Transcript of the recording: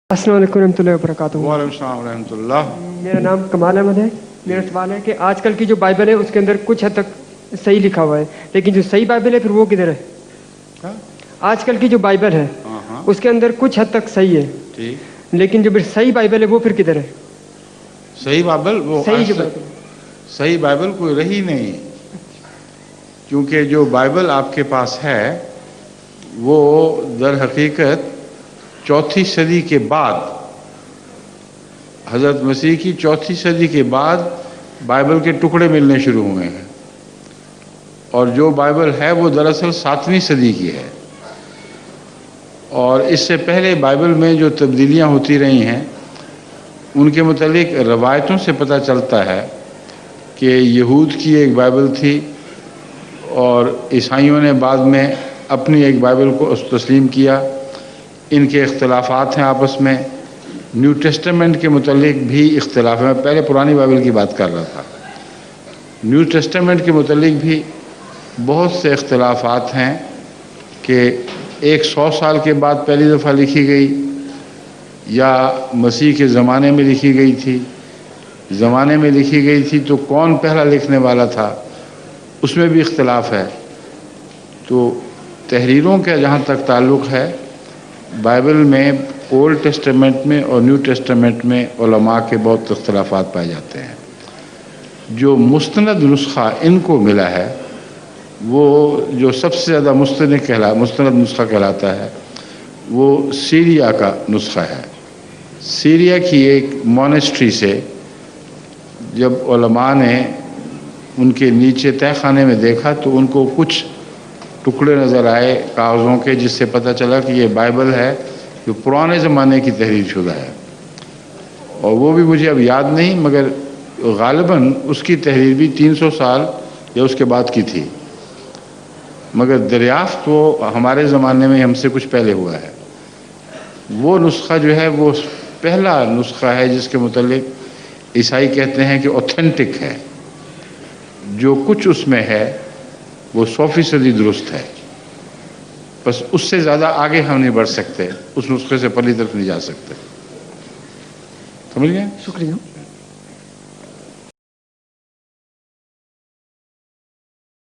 السلام علیکم ورحمۃ اللہ وبرکاتہ۔ وعلیکم السلام ورحمۃ اللہ۔ میرا نام کمال احمد ہے۔ میرا سوال ہے کہ آج کل کی جو بائبل ہے اس کے اندر کچھ حد تک صحیح لکھا ہوا ہے، لیکن جو صحیح بائبل ہے پھر وہ کدھر ہے؟ آج کل کی جو بائبل ہے اس کے اندر کچھ حد تک صحیح ہے، لیکن جو صحیح بائبل ہے وہ پھر کدھر ہے؟ صحیح بائبل وہ صحیح بائبل کوئی رہی نہیں، کیونکہ جو بائبل آپ کے پاس ہے وہ در حقیقت 4 صدی کے بعد، حضرت مسیح کی 4 صدی کے بعد بائبل کے ٹکڑے ملنے شروع ہوئے ہیں، اور جو بائبل ہے وہ دراصل 7ویں صدی کی ہے۔ اور اس سے پہلے بائبل میں جو تبدیلیاں ہوتی رہی ہیں ان کے متعلق روایتوں سے پتہ چلتا ہے کہ یہود کی ایک بائبل تھی اور عیسائیوں نے بعد میں اپنی ایک بائبل کو تسلیم کیا۔ ان کے اختلافات ہیں آپس میں۔ نیو ٹیسٹمنٹ کے متعلق بھی اختلاف ہے۔ میں پہلے پرانی بائبل کی بات کر رہا تھا۔ نیو ٹیسٹمنٹ کے متعلق بھی بہت سے اختلافات ہیں کہ 100 سال کے بعد پہلی دفعہ لکھی گئی یا مسیح کے زمانے میں لکھی گئی تھی۔ زمانے میں لکھی گئی تھی تو کون پہلا لکھنے والا تھا، اس میں بھی اختلاف ہے۔ تو تحریروں کا جہاں تک تعلق ہے، بائبل میں اولڈ ٹیسٹمنٹ میں اور نیو ٹیسٹمنٹ میں علماء کے بہت اختلافات پائے جاتے ہیں۔ جو مستند نسخہ ان کو ملا ہے وہ جو سب سے زیادہ مستند نسخہ کہلاتا ہے وہ سیریا کا نسخہ ہے۔ سیریا کی ایک مونسٹری سے جب علماء نے ان کے نیچے تہہ خانے میں دیکھا تو ان کو کچھ ٹکڑے نظر آئے کاغذوں کے، جس سے پتہ چلا کہ یہ بائبل ہے جو پرانے زمانے کی تحریر شدہ ہے، اور وہ بھی مجھے اب یاد نہیں، مگر غالباً اس کی تحریر بھی 300 سال یا اس کے بعد کی تھی، مگر دریافت وہ ہمارے زمانے میں ہم سے کچھ پہلے ہوا ہے۔ وہ نسخہ جو ہے وہ پہلا نسخہ ہے جس کے متعلق عیسائی کہتے ہیں کہ اوتھینٹک ہے۔ جو کچھ اس میں ہے وہ 100% درست ہے، بس اس سے زیادہ آگے ہم نہیں بڑھ سکتے، اس نسخے سے پہلی طرف نہیں جا سکتے۔ سمجھ گئے؟ شکریہ۔